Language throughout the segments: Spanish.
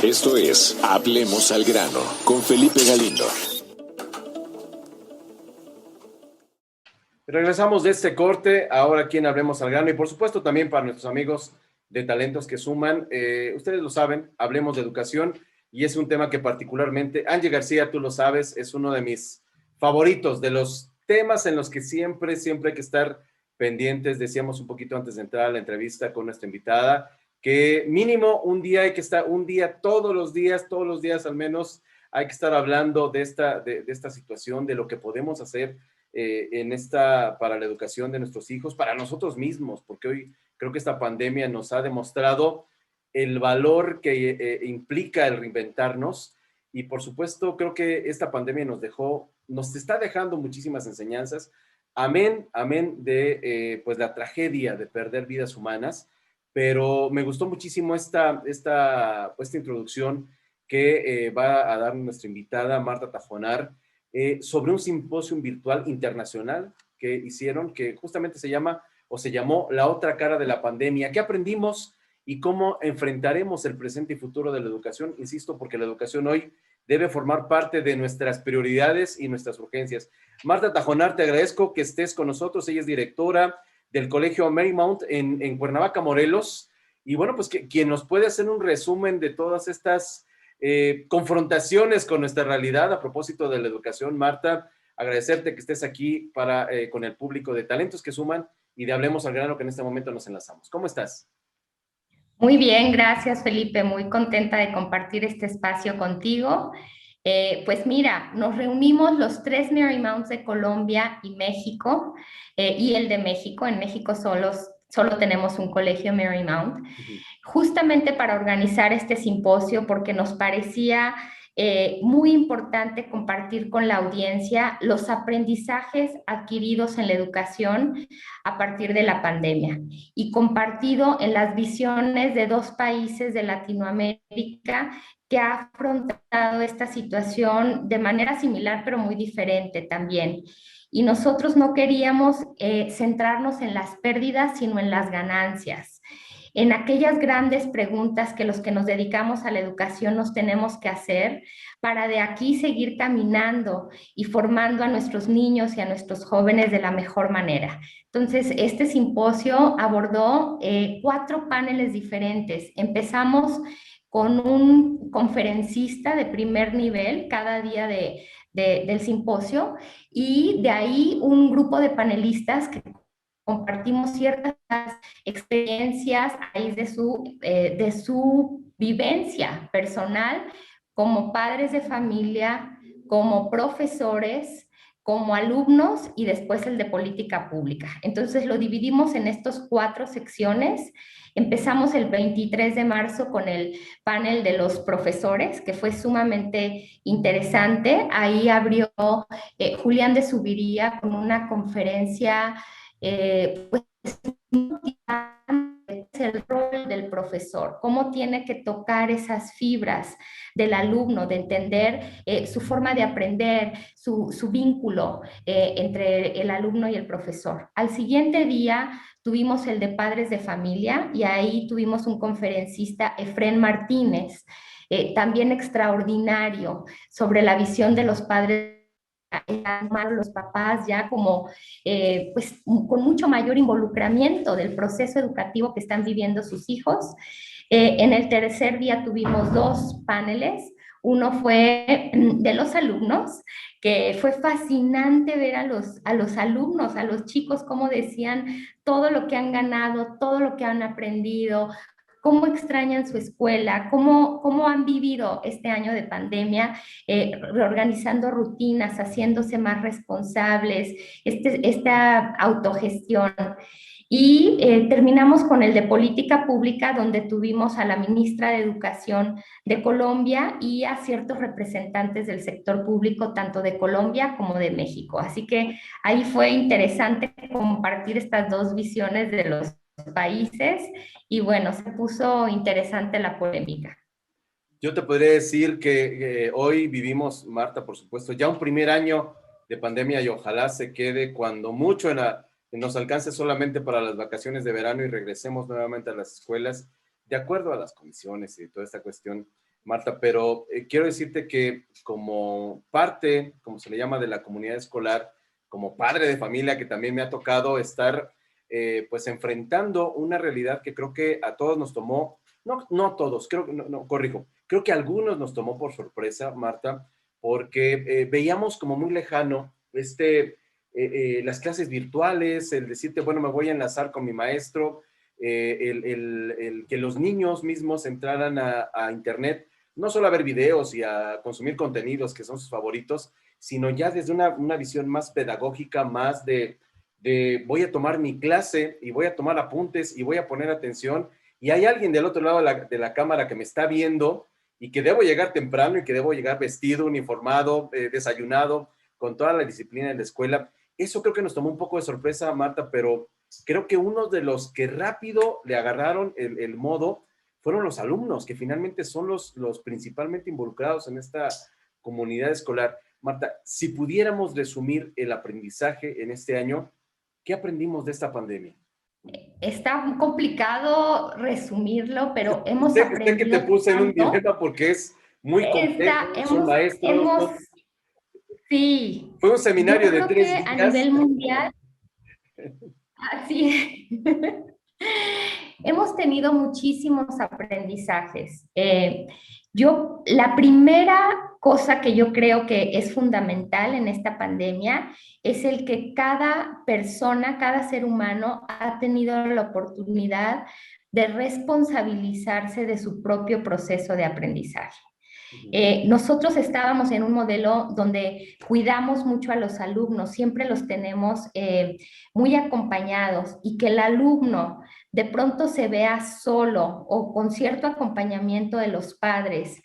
Esto es Hablemos al Grano con Felipe Galindo. Regresamos de este corte, ahora aquí en Hablemos al Grano y por supuesto también para nuestros amigos de Talentos que Suman. Ustedes lo saben, hablemos de educación y es un tema que particularmente, Angie García, tú lo sabes, es uno de mis favoritos, de los temas en los que siempre hay que estar pendientes. Decíamos un poquito antes de entrar a la entrevista con nuestra invitada, que mínimo un día hay que estar, todos los días al menos, hay que estar hablando de esta situación, de lo que podemos hacer para la educación de nuestros hijos, para nosotros mismos, porque hoy creo que esta pandemia nos ha demostrado el valor que implica el reinventarnos y por supuesto creo que esta pandemia nos está dejando muchísimas enseñanzas, amén de pues la tragedia de perder vidas humanas, pero me gustó muchísimo esta introducción que va a dar nuestra invitada Marta Tajonar, sobre un simposio virtual internacional que hicieron, que justamente se llamó La otra cara de la pandemia. ¿Qué aprendimos y cómo enfrentaremos el presente y futuro de la educación? Insisto, porque la educación hoy debe formar parte de nuestras prioridades y nuestras urgencias. Marta Tajonar, te agradezco que estés con nosotros. Ella es directora del Colegio Marymount en Cuernavaca, Morelos. Y bueno, pues quien nos puede hacer un resumen de todas estas confrontaciones con nuestra realidad a propósito de la educación. Marta, agradecerte que estés aquí con el público de Talentos que Suman y de Hablemos al Grano, que en este momento nos enlazamos. ¿Cómo estás? Muy bien, gracias Felipe, muy contenta de compartir este espacio contigo. Pues mira, nos reunimos los tres Marymounts de Colombia y México, y el de México. En México solo tenemos un colegio Marymount, justamente para organizar este simposio, porque nos parecía muy importante compartir con la audiencia los aprendizajes adquiridos en la educación a partir de la pandemia y compartido en las visiones de dos países de Latinoamérica que ha afrontado esta situación de manera similar, pero muy diferente también. Y nosotros no queríamos centrarnos en las pérdidas, sino en las ganancias, en aquellas grandes preguntas que los que nos dedicamos a la educación nos tenemos que hacer para de aquí seguir caminando y formando a nuestros niños y a nuestros jóvenes de la mejor manera. Entonces, este simposio abordó 4 paneles diferentes. Empezamos con un conferencista de primer nivel cada día del simposio, y de ahí un grupo de panelistas que compartimos ciertas experiencias a raíz de su vivencia personal como padres de familia, como profesores, como alumnos, y después el de política pública. Entonces lo dividimos en estas 4 secciones. Empezamos el 23 de marzo con el panel de los profesores, que fue sumamente interesante. Ahí abrió Julián de Subiría con una conferencia pues el rol del profesor, cómo tiene que tocar esas fibras del alumno, de entender su forma de aprender, su vínculo entre el alumno y el profesor. Al siguiente día tuvimos el de padres de familia, y ahí tuvimos un conferencista, Efrén Martínez, también extraordinario, sobre la visión de los padres, los papás ya como pues con mucho mayor involucramiento del proceso educativo que están viviendo sus hijos. En el tercer día tuvimos 2 paneles. Uno fue de los alumnos, que fue fascinante ver a los alumnos, a los chicos, cómo decían todo lo que han ganado, todo lo que han aprendido, cómo extrañan su escuela, cómo han vivido este año de pandemia, reorganizando rutinas, haciéndose más responsables, esta autogestión. Y terminamos con el de política pública, donde tuvimos a la ministra de Educación de Colombia y a ciertos representantes del sector público, tanto de Colombia como de México. Así que ahí fue interesante compartir estas 2 visiones de los países, y bueno, se puso interesante la polémica. Yo te podría decir que hoy vivimos, Marta, por supuesto, ya un primer año de pandemia y ojalá se quede cuando mucho nos alcance solamente para las vacaciones de verano y regresemos nuevamente a las escuelas, de acuerdo a las condiciones y toda esta cuestión Marta, pero quiero decirte que como parte, como se le llama, de la comunidad escolar, como padre de familia, que también me ha tocado estar pues enfrentando una realidad que creo que a todos nos tomó, no a todos, creo que, no, corrijo, creo que a algunos nos tomó por sorpresa, Marta, porque veíamos como muy lejano las clases virtuales, el decirte, bueno, me voy a enlazar con mi maestro, el que los niños mismos entraran a Internet, no solo a ver videos y a consumir contenidos que son sus favoritos, sino ya desde una visión más pedagógica, más de voy a tomar mi clase y voy a tomar apuntes y voy a poner atención y hay alguien del otro lado de la cámara que me está viendo y que debo llegar temprano y que debo llegar vestido, uniformado, desayunado, con toda la disciplina de la escuela. Eso creo que nos tomó un poco de sorpresa, Marta, pero creo que uno de los que rápido le agarraron el modo fueron los alumnos, que finalmente son los principalmente involucrados en esta comunidad escolar. Marta, si pudiéramos resumir el aprendizaje en este año, ¿qué aprendimos de esta pandemia? Está complicado resumirlo, pero hemos Sé que te aprendido puse en un tanto. dilema porque es muy complejo, son Hemos, maestros, hemos, sí, fue un yo seminario de creo tres que a días. nivel mundial, así es. Hemos tenido muchísimos aprendizajes. La primera cosa que yo creo que es fundamental en esta pandemia es el que cada persona, cada ser humano ha tenido la oportunidad de responsabilizarse de su propio proceso de aprendizaje. Nosotros estábamos en un modelo donde cuidamos mucho a los alumnos, siempre los tenemos muy acompañados y que el alumno de pronto se vea solo o con cierto acompañamiento de los padres,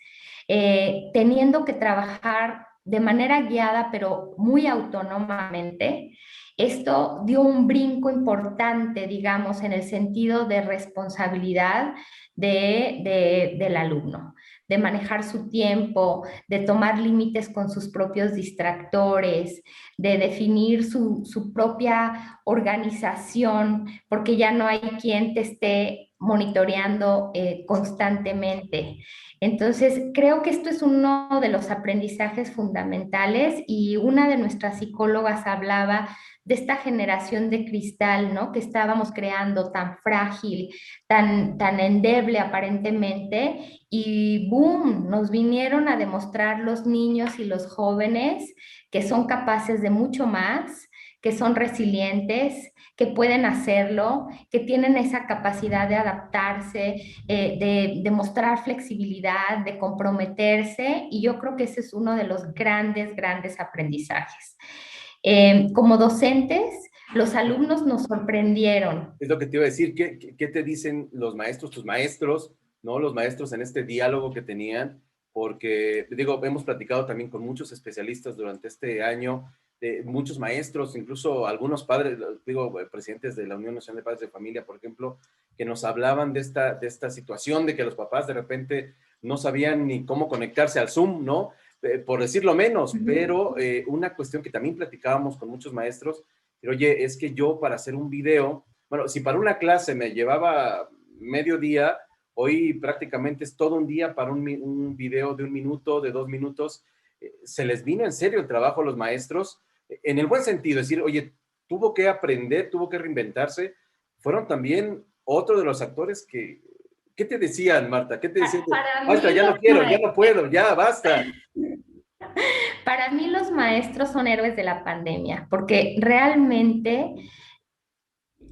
teniendo que trabajar de manera guiada pero muy autónomamente. Esto dio un brinco importante, digamos, en el sentido de responsabilidad del alumno, de manejar su tiempo, de tomar límites con sus propios distractores, de definir su propia organización, porque ya no hay quien te esté monitoreando constantemente. Entonces, creo que esto es uno de los aprendizajes fundamentales y una de nuestras psicólogas hablaba de esta generación de cristal, ¿no? Que estábamos creando tan frágil, tan endeble aparentemente, y boom, nos vinieron a demostrar los niños y los jóvenes que son capaces de mucho más, que son resilientes, que pueden hacerlo, que tienen esa capacidad de adaptarse, de mostrar flexibilidad, de comprometerse, y yo creo que ese es uno de los grandes, grandes aprendizajes. Como docentes, los alumnos nos sorprendieron. Es lo que te iba a decir, ¿qué te dicen los maestros, tus maestros, ¿no? Los maestros en este diálogo que tenían, porque, digo, hemos platicado también con muchos especialistas durante este año, muchos maestros, incluso algunos padres, digo, presidentes de la Unión Nacional de Padres de Familia, por ejemplo, que nos hablaban de esta situación de que los papás de repente no sabían ni cómo conectarse al Zoom, ¿no? Por decirlo menos, pero una cuestión que también platicábamos con muchos maestros, pero oye, es que yo para hacer un video, bueno, si para una clase me llevaba medio día, hoy prácticamente es todo un día para un video de 1 minuto, de 2 minutos. Se les vino en serio el trabajo a los maestros, en el buen sentido, es decir, oye, tuvo que aprender, tuvo que reinventarse. Fueron también otro de los actores que, ¿qué te decían, Marta? ¿Qué te decían? Para Basta, mí ya no los quiero, ya no maestros, puedo, ya basta. para mí los maestros son héroes de la pandemia, porque realmente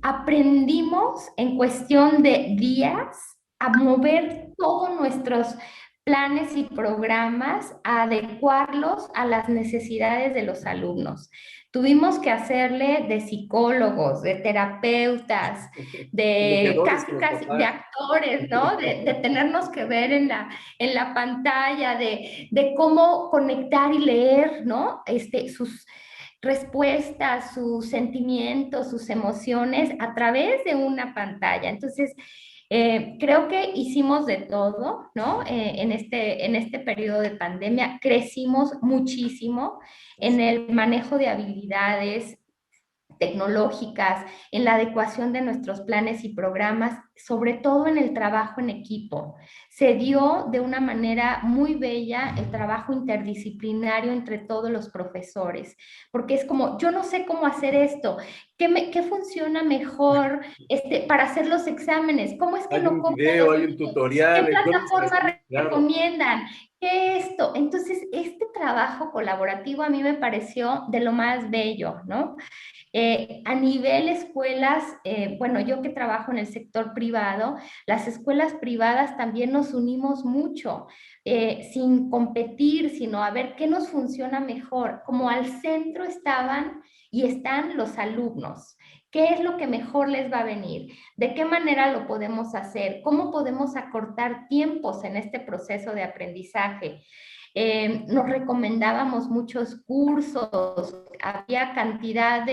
aprendimos en cuestión de días a mover todos nuestros planes y programas, a adecuarlos a las necesidades de los alumnos. Tuvimos que hacerle de psicólogos, de terapeutas, de Bloqueadores casi, con los casi de papás. actores, ¿no? De tenernos que ver en la pantalla, de cómo conectar y leer, ¿no? Sus respuestas, sus sentimientos, sus emociones a través de una pantalla. Entonces, creo que hicimos de todo, ¿no? En este periodo de pandemia crecimos muchísimo en el manejo de habilidades tecnológicas, en la adecuación de nuestros planes y programas, sobre todo en el trabajo en equipo. se dio de una manera muy bella el trabajo interdisciplinario entre todos los profesores, porque es como, yo no sé cómo hacer esto, ¿qué funciona mejor para hacer los exámenes? ¿Cómo es que Hay no un copian video, los hay un niños? ¿Qué tutorial, plataforma claro. recomiendan? ¿Qué esto? Entonces, este trabajo colaborativo a mí me pareció de lo más bello, ¿no? A nivel escuelas, bueno, yo que trabajo en el sector privado, las escuelas privadas también nos unimos mucho, sin competir, sino a ver qué nos funciona mejor. Como al centro estaban y están los alumnos. ¿Qué es lo que mejor les va a venir? ¿De qué manera lo podemos hacer? ¿Cómo podemos acortar tiempos en este proceso de aprendizaje? Nos recomendábamos muchos cursos, había cantidad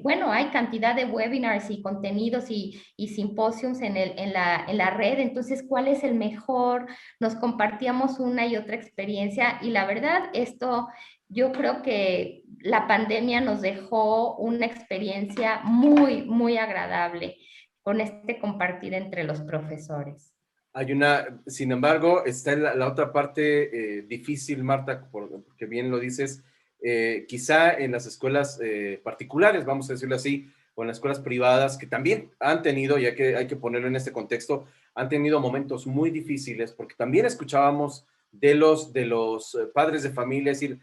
bueno, hay cantidad de webinars y contenidos y simposios en la red, entonces, ¿cuál es el mejor? Nos compartíamos una y otra experiencia y la verdad, esto yo creo que la pandemia nos dejó una experiencia muy, muy agradable con este compartir entre los profesores. Sin embargo, está la otra parte difícil, Marta, porque bien lo dices, quizá en las escuelas particulares, vamos a decirlo así, o en las escuelas privadas, que también han tenido, ya que hay que ponerlo en este contexto, han tenido momentos muy difíciles, porque también escuchábamos de los padres de familia decir,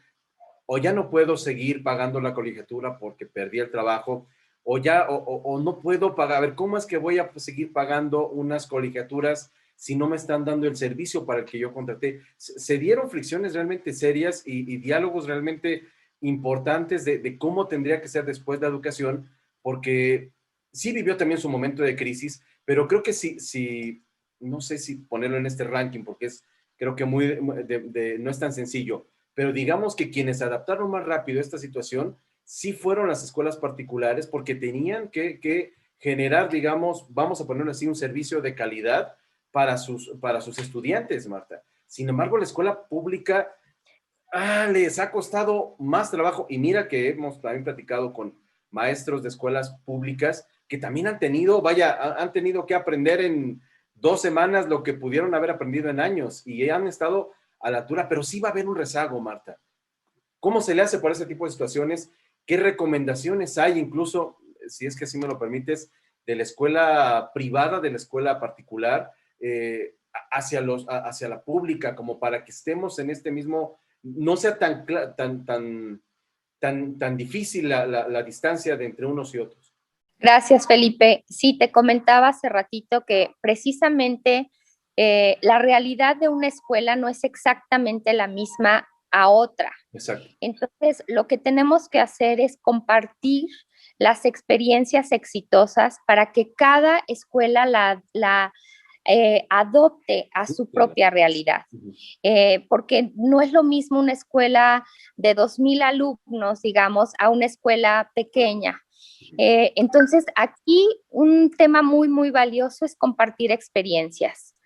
o ya no puedo seguir pagando la colegiatura porque perdí el trabajo, o no puedo pagar, a ver, ¿cómo es que voy a seguir pagando unas colegiaturas si no me están dando el servicio para el que yo contraté? Se dieron fricciones realmente serias y diálogos realmente importantes de cómo tendría que ser después la educación, porque sí vivió también su momento de crisis, pero creo que sí, no sé si ponerlo en este ranking, porque creo que no es tan sencillo, pero digamos que quienes se adaptaron más rápido a esta situación sí fueron las escuelas particulares porque tenían que generar, digamos, vamos a ponerlo así, un servicio de calidad para sus estudiantes, Marta. Sin embargo, la escuela pública les ha costado más trabajo y mira que hemos también platicado con maestros de escuelas públicas que también han tenido que aprender en 2 semanas lo que pudieron haber aprendido en años y han estado a la altura, pero sí va a haber un rezago, Marta. ¿Cómo se le hace para ese tipo de situaciones? ¿Qué recomendaciones hay, incluso, si es que así me lo permites, de la escuela privada, de la escuela particular, hacia la pública, como para que estemos en este mismo, no sea tan difícil la distancia de entre unos y otros? Gracias, Felipe. Sí, te comentaba hace ratito que precisamente la realidad de una escuela no es exactamente la misma a otra. Exacto. Entonces, lo que tenemos que hacer es compartir las experiencias exitosas para que cada escuela la adopte a su propia realidad. Porque no es lo mismo una escuela de 2,000 alumnos, digamos, a una escuela pequeña. Entonces, aquí un tema muy, muy valioso es compartir experiencias.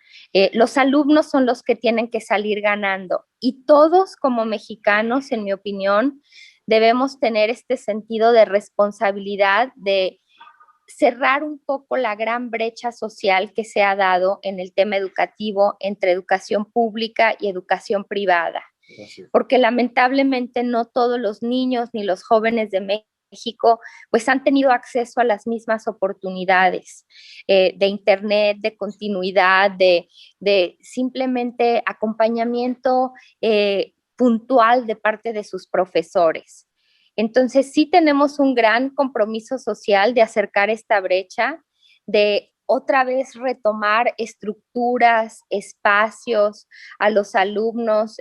Los alumnos son los que tienen que salir ganando y todos como mexicanos, en mi opinión, debemos tener este sentido de responsabilidad, de cerrar un poco la gran brecha social que se ha dado en el tema educativo entre educación pública y educación privada. Porque lamentablemente no todos los niños ni los jóvenes de México pues han tenido acceso a las mismas oportunidades de internet, de continuidad, de simplemente acompañamiento puntual de parte de sus profesores. Entonces sí tenemos un gran compromiso social de acercar esta brecha, de otra vez retomar estructuras, espacios a los alumnos,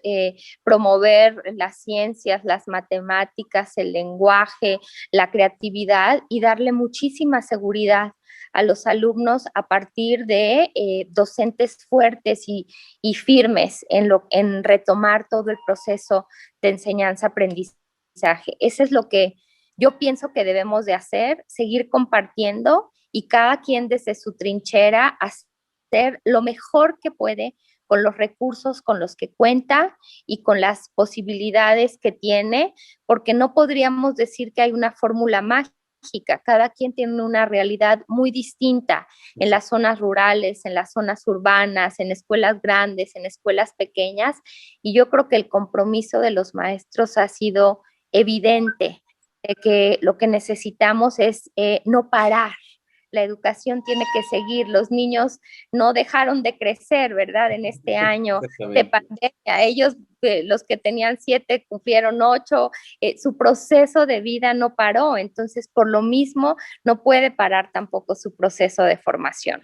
promover las ciencias, las matemáticas, el lenguaje, la creatividad y darle muchísima seguridad a los alumnos a partir de docentes fuertes y firmes en retomar todo el proceso de enseñanza-aprendizaje. Eso es lo que yo pienso que debemos de hacer, seguir compartiendo y cada quien desde su trinchera hacer lo mejor que puede con los recursos con los que cuenta y con las posibilidades que tiene, porque no podríamos decir que hay una fórmula mágica, mágica, cada quien tiene una realidad muy distinta en las zonas rurales, en las zonas urbanas, en escuelas grandes, en escuelas pequeñas, y yo creo que el compromiso de los maestros ha sido evidente, de que lo que necesitamos es no parar. La educación tiene que seguir. Los niños no dejaron de crecer, ¿verdad? En este año de pandemia. Ellos, los que tenían 7, cumplieron 8. Su proceso de vida no paró. Entonces, por lo mismo, no puede parar tampoco su proceso de formación.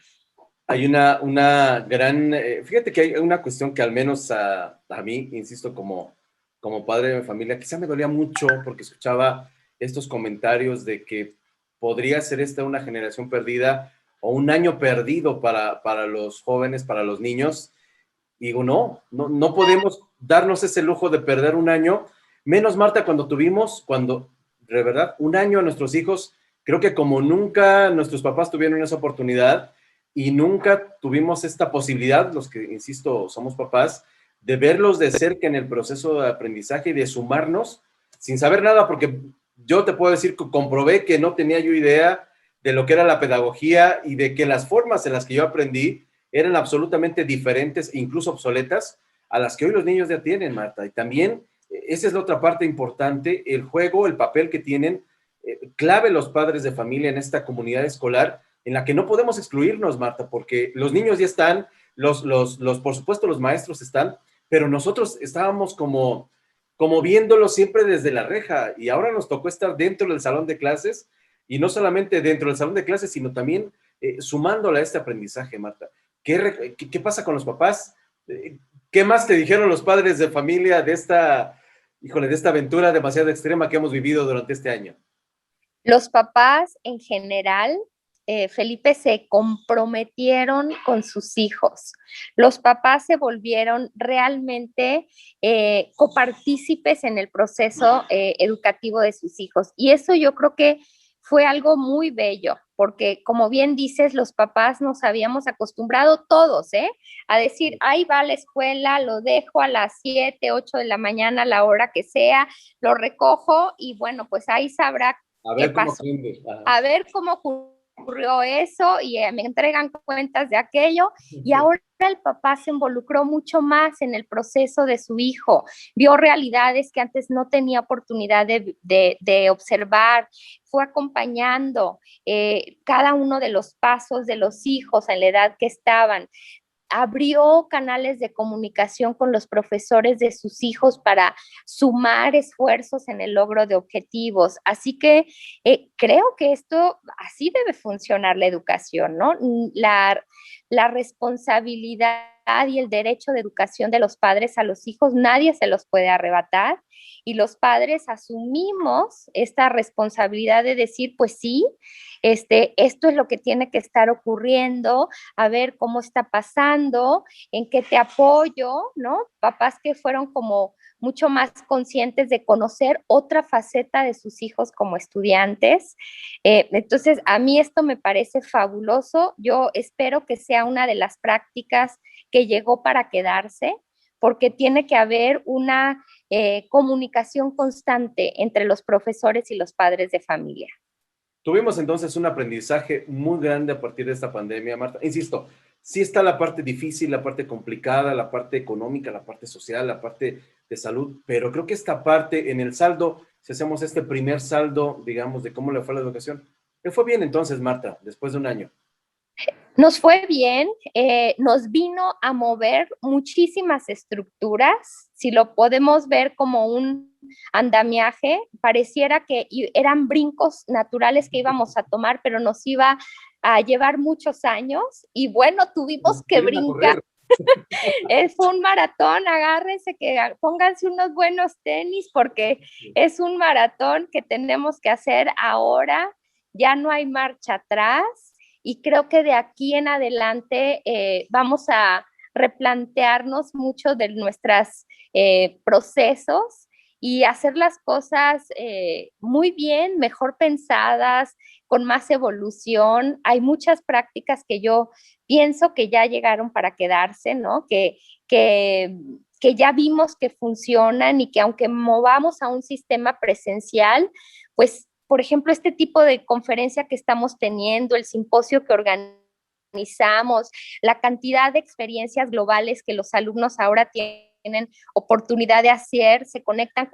Hay una gran, fíjate que hay una cuestión que al menos a mí, insisto, como padre de mi familia, quizá me dolía mucho porque escuchaba estos comentarios de que podría ser esta una generación perdida o un año perdido para los jóvenes, para los niños. Y digo, no podemos darnos ese lujo de perder un año, menos Marta cuando tuvimos, de verdad, un año a nuestros hijos, creo que como nunca nuestros papás tuvieron esa oportunidad y nunca tuvimos esta posibilidad, los que, insisto, somos papás, de verlos de cerca en el proceso de aprendizaje y de sumarnos sin saber nada, porque yo te puedo decir que comprobé que no tenía yo idea de lo que era la pedagogía y de que las formas en las que yo aprendí eran absolutamente diferentes e incluso obsoletas a las que hoy los niños ya tienen, Marta. Y también, esa es la otra parte importante, el juego, el papel que tienen, clave los padres de familia en esta comunidad escolar, en la que no podemos excluirnos, Marta, porque los niños ya están, por supuesto, los maestros están, pero nosotros estábamos como viéndolo siempre desde la reja, y ahora nos tocó estar dentro del salón de clases, y no solamente dentro del salón de clases, sino también sumándole a este aprendizaje, Marta. ¿Qué pasa con los papás? ¿Qué más te dijeron los padres de familia de esta aventura demasiado extrema que hemos vivido durante este año? Los papás en general, Felipe, se comprometieron con sus hijos. Los papás se volvieron realmente copartícipes en el proceso educativo de sus hijos. Y eso yo creo que fue algo muy bello, porque como bien dices, los papás nos habíamos acostumbrado todos, a decir, ahí va a la escuela, lo dejo a las 7, 8 de la mañana, a la hora que sea, lo recojo y bueno, pues ahí sabrá qué pasó. A ver cómo ocurrió eso y me entregan cuentas de aquello. Y ahora el papá se involucró mucho más en el proceso de su hijo, vio realidades que antes no tenía oportunidad de observar, fue acompañando cada uno de los pasos de los hijos en la edad que estaban. Abrió canales de comunicación con los profesores de sus hijos para sumar esfuerzos en el logro de objetivos. Así que creo que así debe funcionar la educación, ¿no? La responsabilidad y el derecho de educación de los padres a los hijos, nadie se los puede arrebatar. Y los padres asumimos esta responsabilidad de decir, pues sí, esto es lo que tiene que estar ocurriendo, a ver cómo está pasando, en qué te apoyo, ¿no? Papás que fueron como mucho más conscientes de conocer otra faceta de sus hijos como estudiantes. Entonces, a mí esto me parece fabuloso. Yo espero que sea una de las prácticas que llegó para quedarse, porque tiene que haber una comunicación constante entre los profesores y los padres de familia. Tuvimos entonces un aprendizaje muy grande a partir de esta pandemia, Marta. Insisto, sí está la parte difícil, la parte complicada, la parte económica, la parte social, la parte de salud, pero creo que esta parte en el saldo, si hacemos este primer saldo, digamos, de cómo le fue a la educación, ¿le fue bien entonces, Marta, después de un año? Nos fue bien, nos vino a mover muchísimas estructuras, si lo podemos ver como un andamiaje, pareciera que eran brincos naturales que íbamos a tomar, pero nos iba a llevar muchos años y bueno, tuvimos que brincar. Es un maratón, agárrense, pónganse unos buenos tenis porque es un maratón que tenemos que hacer ahora, ya no hay marcha atrás. Y creo que de aquí en adelante vamos a replantearnos mucho de nuestros procesos y hacer las cosas muy bien, mejor pensadas, con más evolución. Hay muchas prácticas que yo pienso que ya llegaron para quedarse, ¿no? Que ya vimos que funcionan y que aunque movamos a un sistema presencial, pues por ejemplo, este tipo de conferencia que estamos teniendo, el simposio que organizamos, la cantidad de experiencias globales que los alumnos ahora tienen oportunidad de hacer, se conectan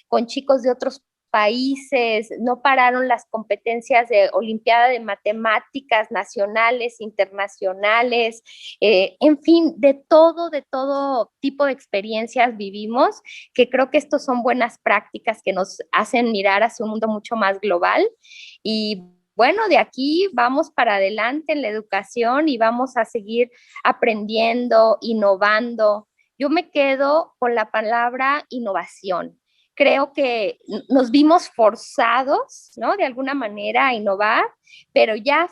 con chicos de otros países, no pararon las competencias de Olimpiada de Matemáticas nacionales, internacionales, en fin, de todo tipo de experiencias vivimos, que creo que estos son buenas prácticas que nos hacen mirar hacia un mundo mucho más global. Y bueno, de aquí vamos para adelante en la educación y vamos a seguir aprendiendo, innovando. Yo me quedo con la palabra innovación. Creo que nos vimos forzados, ¿no? De alguna manera a innovar, pero ya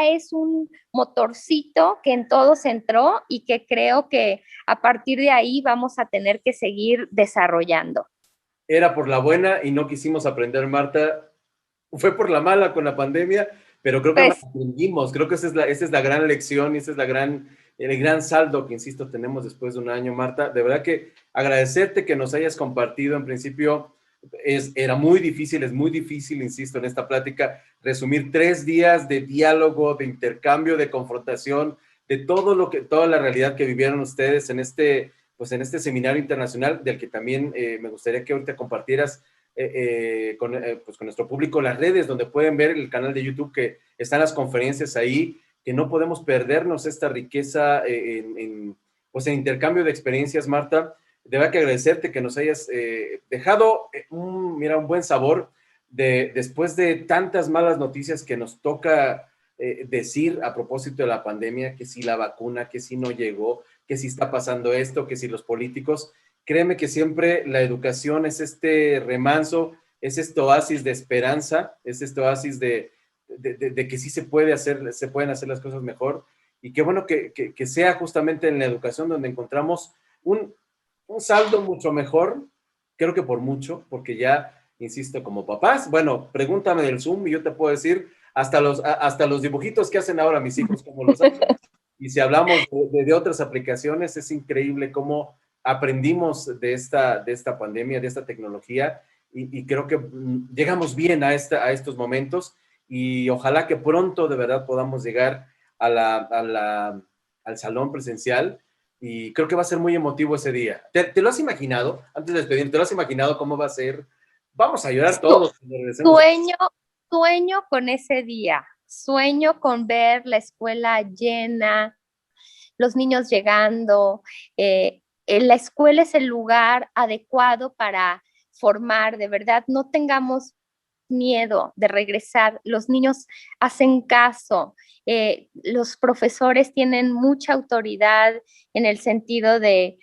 es un motorcito que en todos entró y que creo que a partir de ahí vamos a tener que seguir desarrollando. Era por la buena y no quisimos aprender, Marta. Fue por la mala con la pandemia, pero creo que Pues aprendimos. Creo que esa es la gran lección y ese es el gran saldo que, insisto, tenemos después de un año, Marta. De verdad que agradecerte que nos hayas compartido. En principio, era muy difícil, es muy difícil, insisto, en esta plática, resumir 3 días de diálogo, de intercambio, de confrontación, de toda la realidad que vivieron ustedes pues en este seminario internacional, del que también me gustaría que ahorita compartieras pues con nuestro público las redes donde pueden ver el canal de YouTube, que están las conferencias ahí, que no podemos perdernos esta riqueza pues en intercambio de experiencias, Marta. De verdad que agradecerte que nos hayas dejado un buen sabor después de tantas malas noticias que nos toca decir a propósito de la pandemia, que si la vacuna, que si no llegó, que si está pasando esto, que si los políticos. Créeme que siempre la educación es este remanso, es este oasis de esperanza, es este oasis de que sí se pueden hacer las cosas mejor. Y qué bueno que sea justamente en la educación donde encontramos un saldo mucho mejor, creo que por mucho, porque ya, insisto, como papás, bueno, pregúntame del Zoom y yo te puedo decir hasta los dibujitos que hacen ahora mis hijos, como los hacen. Y si hablamos de otras aplicaciones, es increíble cómo aprendimos de esta pandemia, de esta tecnología, y creo que llegamos bien a estos momentos, y ojalá que pronto de verdad podamos llegar al salón presencial, y creo que va a ser muy emotivo ese día. ¿Te lo has imaginado? Antes de despedir, ¿te lo has imaginado cómo va a ser? Vamos a llorar todos cuando regresemos. Sueño con ese día, sueño con ver la escuela llena, los niños llegando. La escuela es el lugar adecuado para formar, de verdad, no tengamos miedo de regresar, los niños hacen caso, los profesores tienen mucha autoridad en el sentido de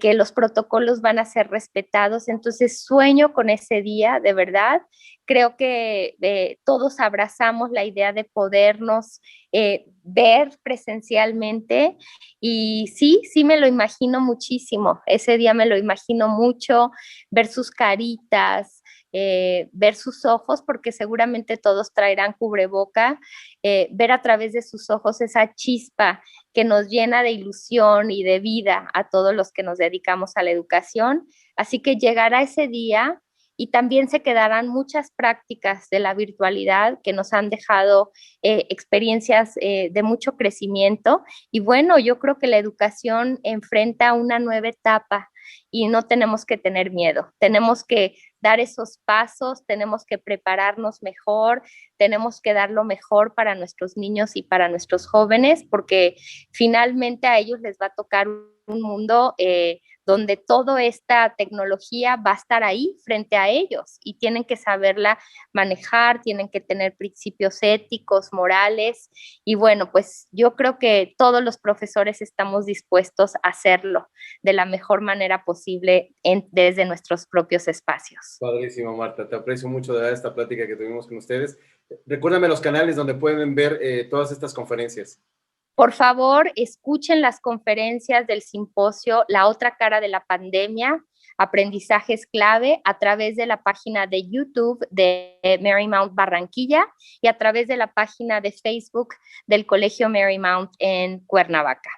que los protocolos van a ser respetados, entonces sueño con ese día, de verdad. Creo que todos abrazamos la idea de podernos ver presencialmente y sí me lo imagino muchísimo, ese día me lo imagino mucho, ver sus caritas, ver sus ojos, porque seguramente todos traerán cubreboca, ver a través de sus ojos esa chispa que nos llena de ilusión y de vida a todos los que nos dedicamos a la educación. Así que llegará ese día y también se quedarán muchas prácticas de la virtualidad que nos han dejado experiencias de mucho crecimiento. Y bueno, yo creo que la educación enfrenta una nueva etapa y no tenemos que tener miedo, tenemos que dar esos pasos, tenemos que prepararnos mejor, tenemos que dar lo mejor para nuestros niños y para nuestros jóvenes, porque finalmente a ellos les va a tocar un mundo donde toda esta tecnología va a estar ahí frente a ellos y tienen que saberla manejar, tienen que tener principios éticos, morales y bueno, pues yo creo que todos los profesores estamos dispuestos a hacerlo de la mejor manera posible desde nuestros propios espacios. Padrísimo, Marta. Te aprecio mucho de esta plática que tuvimos con ustedes. Recuérdame los canales donde pueden ver todas estas conferencias. Por favor, escuchen las conferencias del simposio La otra cara de la pandemia, aprendizajes clave a través de la página de YouTube de Marymount Barranquilla y a través de la página de Facebook del Colegio Marymount en Cuernavaca.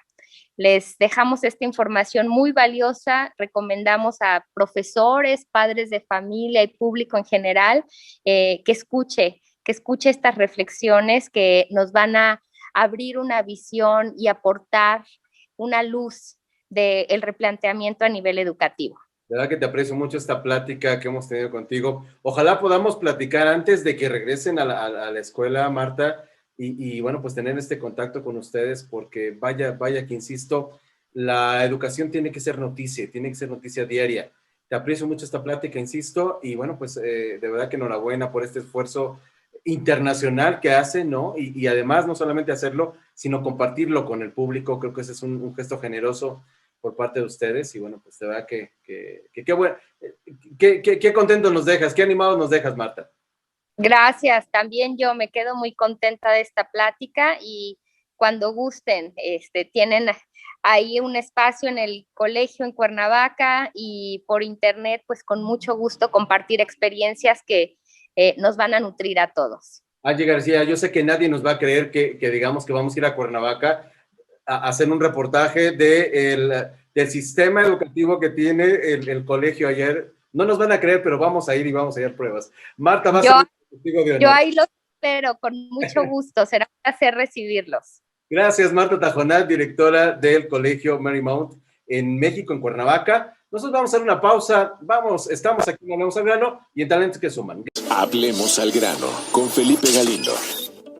les dejamos esta información muy valiosa. Recomendamos a profesores, padres de familia y público en general que escuche estas reflexiones que nos van a abrir una visión y aportar una luz del replanteamiento a nivel educativo. De verdad que te aprecio mucho esta plática que hemos tenido contigo. Ojalá podamos platicar antes de que regresen a la escuela, Marta, y bueno, pues tener este contacto con ustedes, porque vaya que insisto, la educación tiene que ser noticia diaria. Te aprecio mucho esta plática, insisto, y bueno, pues de verdad que enhorabuena por este esfuerzo internacional que hacen, ¿no? Y además no solamente hacerlo, sino compartirlo con el público. Creo que ese es un gesto generoso por parte de ustedes, y bueno, pues de verdad que bueno, qué contentos nos dejas, qué animados nos dejas, Marta. Gracias, también yo me quedo muy contenta de esta plática, y cuando gusten, tienen ahí un espacio en el colegio en Cuernavaca, y por internet, pues con mucho gusto compartir experiencias que nos van a nutrir a todos. Angie García, yo sé que nadie nos va a creer que digamos que vamos a ir a Cuernavaca a hacer un reportaje del sistema educativo que tiene el colegio ayer. No nos van a creer, pero vamos a ir y vamos a hacer pruebas. Marta, vas a ser testigo de honor. Yo ahí los espero con mucho gusto, será un placer recibirlos. Gracias, Marta Tajonat, directora del Colegio Marymount en México, en Cuernavaca. Nosotros vamos a hacer una pausa. Estamos aquí en Hablemos al Grano y en Talentos que Suman. Hablemos al Grano con Felipe Galindo.